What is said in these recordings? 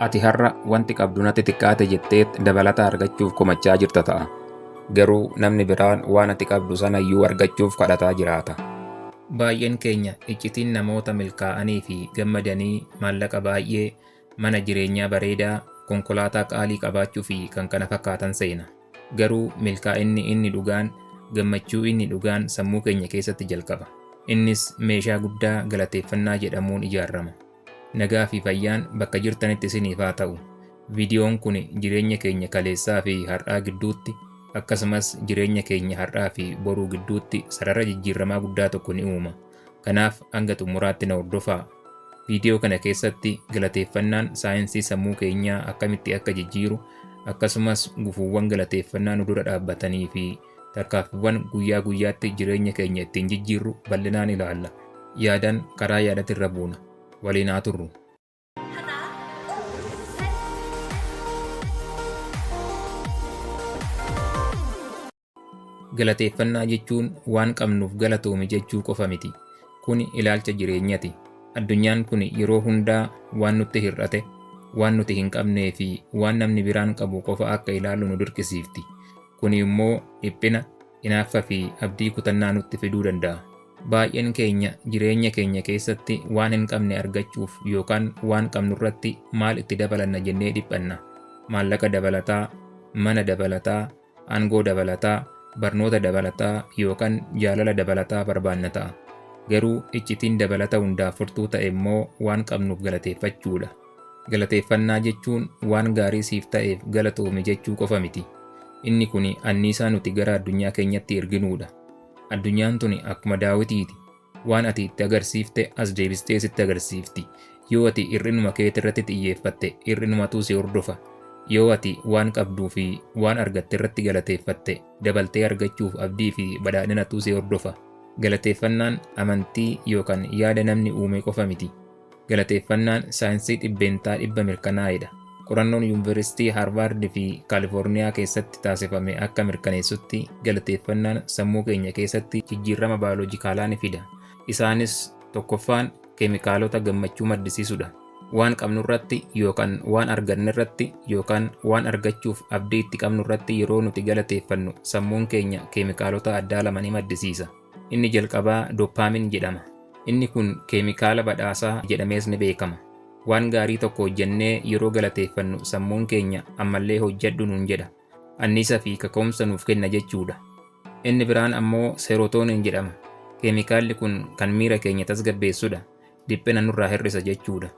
ati har'a wanti qabdu natti xiqqaate jetteet dabalata argachuuf komachaa jirta ta'a. Garuu namni biraan waan ati qabdu sana iyyuu argachuuf kadhataa jiraata. Baay'een keenya iccitiin namoota milkaa'anii fi gammadanii maallaqa baay'ee, mana jireenyaa bareedaa, konkolaataa qaalii qabaachuu fi kan kana fakkaatan seena. Garuu milkaa'inni inni dhugaan, gammachuu inni dhugaan sammuu keenya keessatti jalqaba. Innis meeshaa guddaa galateeffannaa jedhamuun ijaarama. Nagaa fi fayyaan bakka jirtanitti isiniif haa ta'u. Viidiyoon kun jireenya keenya kaleessaa fi har'aa gidduutti akkasumas jireenya keenya har'aa fi boruu gidduutti sarara jijjiiramaa guddaa tokko ni uuma. Kanaaf hanga xumuraatti na hordofaa. Viidiyoo kana keessatti galateeffannaan saayinsii sammuu keenyaa akkamitti akka jijjiiru akkasumas gufuuwwan galateeffannaa nu dura dhaabbatanii fi tarkaanfiiwwan guyyaa guyyaatti jireenya keenya ittiin jijjiirru bal'inaan ilaalla. Yaadaan karaa yaadatirra buuna. Waliin haa turru. Galateeffannaa jechuun waan qabnuuf galatoomi jechuu qofa miti. Kuni ilaalcha jireenyaati. Addunyaan kun yeroo hundaa waan nutti hir'ate, waan nuti hin qabnee fi waan namni biraan qabu qofa akka ilaallu nu dirqisiifti. Kuni immoo dhiphina, hinaaffaa fi abdii kutannaa nutti fiduu danda'a. Baay'een keenya jireenya keenya keessatti waan hin qabne argachuuf yookaan waan qabnu irratti maal itti dabalanna jennee dhiphanna. Maallaqa dabalataa, mana dabalataa, aangoo dabalataa, barnoota dabalataa yookaan jaalala dabalataa barbaanna ta'a. Garuu iccitiin dabalata hundaaf furtuu ta'e immoo waan qabnuuf galateeffachuudha. Galateeffannaa jechuun waan gaarii siif ta'eef galatoomi jechuu qofa miti. Inni kun anniisaa nuti gara addunyaa keenyatti erginuudha. Addunyaan tuni akkuma daawitiiti. Waan ati itti agarsiifte as deebistee sitti agarsiifti. Yoo ati hir'inuma keetii irratti xiyyeeffatte hir'inumatu si hordofa. Yoo ati waan qabduu fi waan argatte irratti galateeffatte dabaltee argachuuf abdii fi badhaadhinatu si hordofa. Galateeffannaan amantii yookaan yaada namni uume qofa miti. Galateeffannaan saayinsii dhibbeentaa dhibba mirkanaa'edha. Qorannoon yuunivarsiitii Haarvaard fi Kaalifoorniyaa keessatti taasifame akka mirkaneessutti galateeffannaan sammuu keenya keessatti jijjiirama baayoloojikaalaa ni fida. Isaanis tokkoffaan keemikaalota gammachuu maddisiisudha. Waan qabnu irratti yookaan waan arganne irratti yookaan waan argachuuf abdii itti qabnu irratti yeroo nuti galateeffannu sammuun keenya keemikaalota addaa lama ni maddisiisa. Inni jalqabaa doopaamin jedhama. Inni kun keemikaala badhaasaa jedhamees ni beekama. Waan gaarii tokko hojjennee yeroo galateeffannu sammuun keenya ammallee hojjedhu nuun jedha. Anniisaa fi kaka'umsa nuuf kenna jechuudha. Inni biraan ammoo seerotoonin jedhama. Keemikaalli kun kan miira keenya tasgabbeessudha. Dhiphina nurraa hir'isa jechuudha.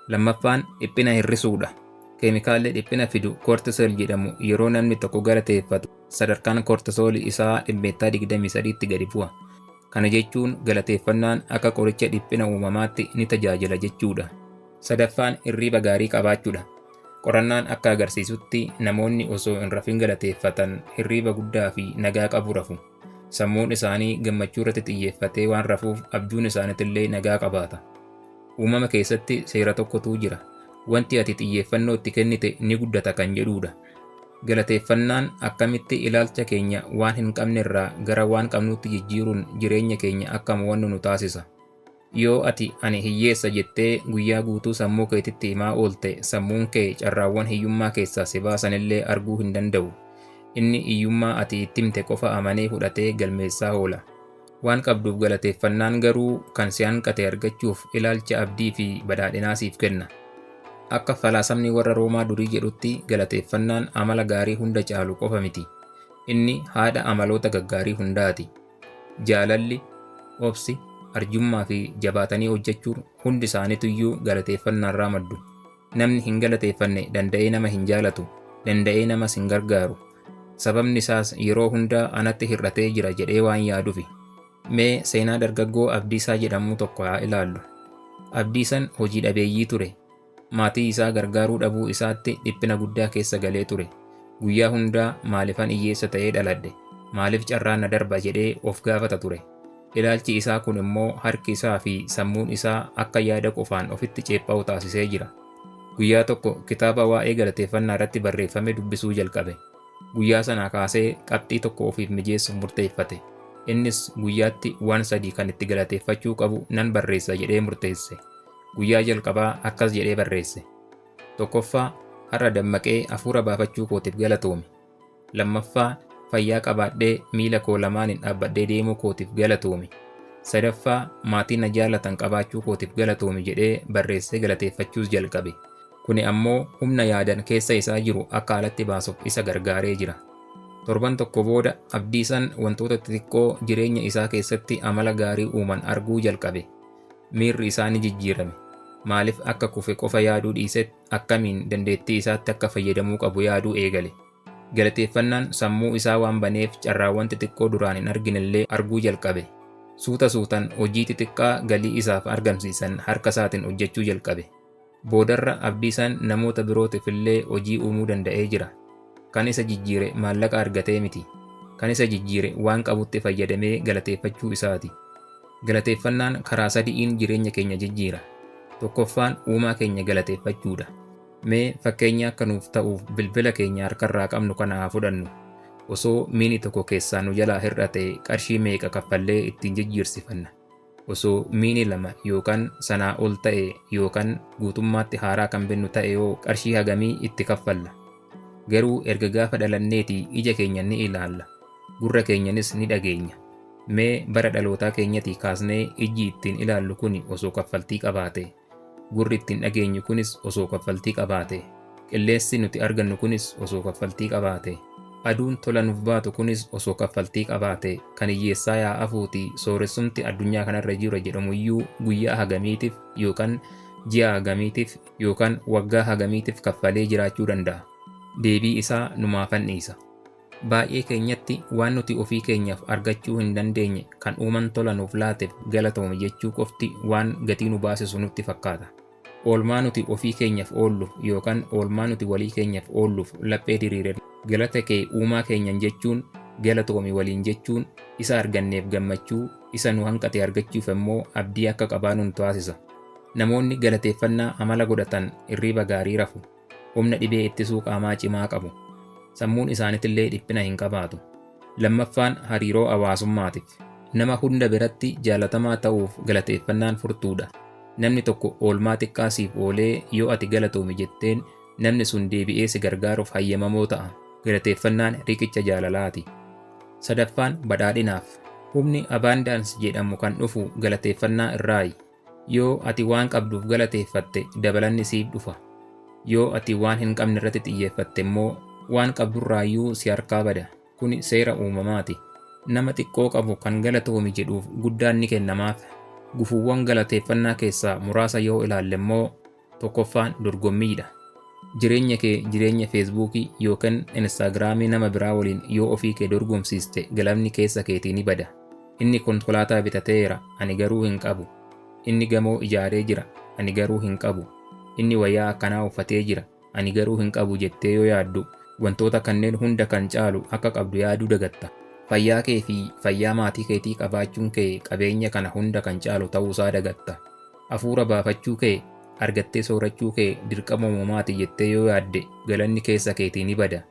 Lammaffaan dhiphina hir'isuudha. Keemikaalli dhiphina fidu koortisool jedhamu yeroo namni tokko galateeffatu sadarkaan koortisoolii isaa 23tti gadi bu'a. Kana jechuun galateeffannaan akka qoricha dhiphina uumamaatti ni tajaajila jechuudha. Sadaffaan hirriba gaarii qabaachuudha. Qorannaan akka agarsiisutti namoonni osoo hin rafin galateeffatan hirriba guddaa fi nagaa qabu rafu. Sammuun isaanii gammachuu irratti xiyyeeffatee waan rafuuf abjuun isaaniitillee nagaa qabaata. Uumama keessatti seera tokkotu jira. Wanti ati xiyyeeffannoo itti kennite ni guddata kan jedhuudha. Galateeffannaan akkamitti ilaalcha keenya waan hin qabne irraa gara waan qabnuutti jijjiiruun jireenya keenya akka mo'annu nu taasisa. Yoo ati ani hiyyeessa jettee guyyaa guutuu sammuu keetitti himaa oolte sammuun kee carraawwan hiyyummaa keessaa si baasanillee arguu hin danda'u. Inni hiyyummaa ati itti himte qofa amanee fudhatee galmeessaa oola. Waan qabduuf galateeffannaan garuu kan si hanqate argachuuf ilaalcha abdii fi badhaadhinaa siif kenna. Akka falaasamni warra Roomaa durii jedhutti galateeffannaan amala gaarii hunda caalu qofa miti. Inni haadha amaloota gaggaarii hundaati. Jaalalli, obsi, arjummaa fi jabaatanii hojjechuun hundi isaaniituyyuu galateeffannaarraa maddu. Namni hin galateeffanne danda'ee nama hin jaalatu, danda'ee namas hin gargaaru. Sababni isaas yeroo hundaa anatti hir'atee jira jedhee waan yaadufi. Mee seenaa dargaggoo Abdiisaa jedhamu tokko haa ilaallu. Abdiisaan hojii dhabeeyyii ture. Maatii isaa gargaaruu dhabuu isaatti dhiphina guddaa keessa galee ture. Guyyaa hundaa maaliifan hiyyeessa ta'ee dhaladhe? Maaliif carraan na darba jedhee of gaafata ture. Ilaalchi isaa kun immoo harki isaa fi sammuun isaa akka yaada qofaan ofitti ceepha'u taasisee jira. Guyyaa tokko kitaaba waa'ee galateeffannaa irratti barreeffame dubbisuu jalqabe. Guyyaa sanaa kaasee qabxii tokko ofiif mijeessuuf murteeffate. Innis guyyaatti waan 3 kan itti galateeffachuu qabu nan barreessa jedhee murteesse. Guyyaa jalqabaa akkas jedhee barreesse. Tokkoffaa har'a dammaqee hafuura baafachuu kootiif galatoomi. Lammaffaa fayyaa qabaadhee miila koo lamaaniin dhaabbadhee deemuu kootiif galatoomi. Sadaffaa maatii na jaalatan qabaachuu kootiif galatoomi jedhee barreessee galateeffachuus jalqabe. Kuni ammoo humna yaadan keessa isaa jiru akka alatti baasuuf isa gargaaree jira. Torban tokko booda Abdiisaan wantoota xixiqqoo jireenya isaa keessatti amala gaarii uuman arguu jalqabe. Miirri isaa ni jijjiirame. Maaliif akka kufe qofa yaaduu dhiisetti akkamiin dandeettii isaatti akka fayyadamuu qabu yaaduu eegale. Galateeffannaan sammuu isaa waan baneef carraawwan xixiqqoo duraan hin arginellee arguu jalqabe. Suuta suutaan hojii xixiqqaa galii isaaf argamsiisan harka isaatiin hojjechuu jalqabe. Boodarra Abdiisaan namoota birootiif illee hojii uumuu danda'ee jira. Kan isa jijjiire maallaqa argatee miti. Kan isa jijjiire waan qabutti fayyadamee galateeffachuu isaati. Galateeffannaan karaa sadi'iin jireenya keenya jijjiira. Tokkoffaan uumaa keenya galateeffachuudha. Mee fakkeenya akka nuuf ta'uuf bilbila keenya harkarraa qabnu kana haa fudhannu. Osoo miini tokko keessaa nu jalaa hir'ate qarshii meeqa kaffallee ittiin jijjiirsifanna. Osoo miini lama yookaan sanaa ol ta'e yookaan guutummaatti haaraa kan bennu ta'e yoo qarshii hagamii itti kaffalla. Garuu erga gaafa dhalanneetii ija keenya ni ilaalla. Gurra keenyanis ni dhageenya. Mee bara dhalootaa keenyatii kaasnee ijji ittiin ilaallu kuni osoo kaffaltii qabaate. Gurri ittiin dhageenyu kunis osoo kaffaltii qabaate. Qilleensi nuti argannu kunis osoo kaffaltii qabaate. Aduun tola nuuf baatu kunis osoo kaffaltii qabaate. Kan hiyyeessaa yaa'afuuti sooressumti addunyaa kanarra jiru jedhamuyyuu guyyaa hagamiitiif yookaan ji'a hagamiitiif yookaan waggaa hagamiitiif kaffalee jiraachuu danda'a. Deebii isaa numaafan dhiisa. Baay'ee keenyatti waan nuti ofii keenyaaf argachuu hin dandeenye kan uuman tola nuuf laateef galatoomi jechuu qofti waan gatii nu baasisu nutti fakkaata. Oolmaa nuti ofii keenyaaf oolluuf yookaan oolmaa nuti walii keenyaaf oolluuf laphee diriire galata kee uumaa keenyan jechuun galatoomi waliin jechuun isa arganneef gammachuu isa nu hanqate argachuuf immoo abdii akka qabaannu nu taasisa. Namoonni galateeffannaa amala godhatan hirriba gaarii rafu. Humna dhibee ittisuu qaamaa cimaa qabu. Sammuun isaaniitillee dhiphina hin qabaatu. Lammaffaan hariiroo hawaasummaatiif. Nama hunda biratti jaalatamaa ta'uuf galateeffannaan furtuudha. Namni tokko oolmaa xiqqaa siif oolee yoo ati galatoomi jetteen namni sun deebi'ee si gargaaruuf hayyamamoo ta'a. Galateeffannaan riqicha jaalalaati. Sadaffaan badhaadhinaaf. Humni abaandaansi jedhamu kan dhufu galateeffannaa irraayi. Yoo ati waan qabduuf galateeffatte dabalanni siif dhufa. Yoo ati waan hin qabne irratti xiyyeeffatte immoo waan qabdurraayyuu si harkaa bada. Kuni seera uumamaati. Nama xiqqoo qabu kan galatoomi jedhuuf guddaan ni kennamaaf. Gufuuwwan galateeffannaa keessaa muraasa yoo ilaalle immoo tokkoffaan dorgommiidha. Jireenya kee jireenya feesbuukii yookaan instaagiraamii nama biraa waliin yoo ofii kee dorgomsiiste galanni keessa keetii ni bada. Inni konkolaataa bitateera ani garuu hin qabu. Inni gamoo ijaaree jira ani garuu hin qabu. Inni wayyaa akkanaa uffatee jira ani garuu hin qabu jettee yoo yaaddu wantoota kanneen hunda kan caalu akka qabdu yaaduu dagatta. Fayyaa kee fi fayyaa maatii keetii qabaachuun kee qabeenya kana hunda kan caalu ta'uusaa dagatta. Hafuura baafachuu kee argattee soorachuu kee dirqama uumamaati jettee yoo yaadde galanni keessa keetii ni bada.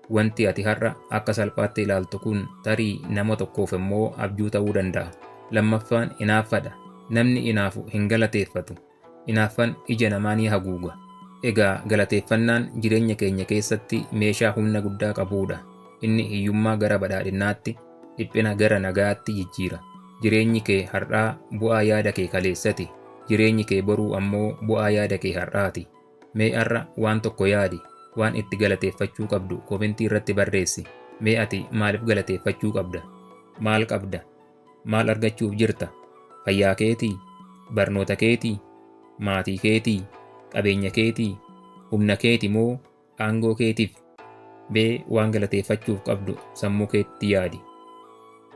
Wanti ati har'a akka salphaatti ilaaltu kun tarii nama tokkoof immoo abjuu ta'uu danda'a. Lammaffaan hinaaffadha. Namni hinaafu hin galateeffatu. Hinaaffaan ija namaa ni haguuga. Egaa galateeffannaan jireenya keenya keessatti meeshaa humna guddaa qabuudha. Inni hiyyummaa gara badhaadhinaatti, dhiphina gara nagaatti jijjiira. Jireenyi kee har'aa bu'aa yaada kee kaleessati. Jireenyi kee boruu ammoo bu'aa yaada kee har'aati. Mee har'a waan tokko yaadi, waan itti galateeffachuu qabdu komentii irratti barreessi. Mee ati maaliif galateeffachuu qabda? Maal qabda? Maal argachuuf jirta? Fayyaa keetii? Barnoota keetii? Maatii keetii? Qabeenya keetii? Humna keetii moo aangoo keetiif? Mee waan galateeffachuuf qabdu sammuu keetti yaadi.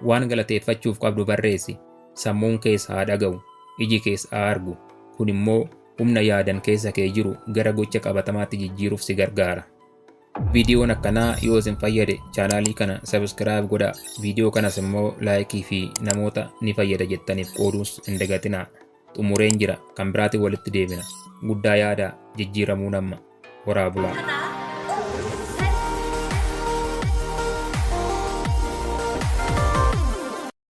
Waan galateeffachuuf qabdu barreessi. Sammuun kees haa dhaga'u, iji kees haa argu. Kun immoo humna yaadan keessa kee jiru gara gocha qabatamaatti jijjiiruuf si gargaara. Viidiyoon akkanaa yoo isin fayyade chaanaalii kana subscribe godhaa. Viidiyoo kanas immoo laayikii fi namoota ni fayyada jettaniif qooduus hin dagatinaa. Xumureen jira kan biraatiin walitti deebina. Guddaa yaadaa jijjiiramuu namma. Horaa bulaa.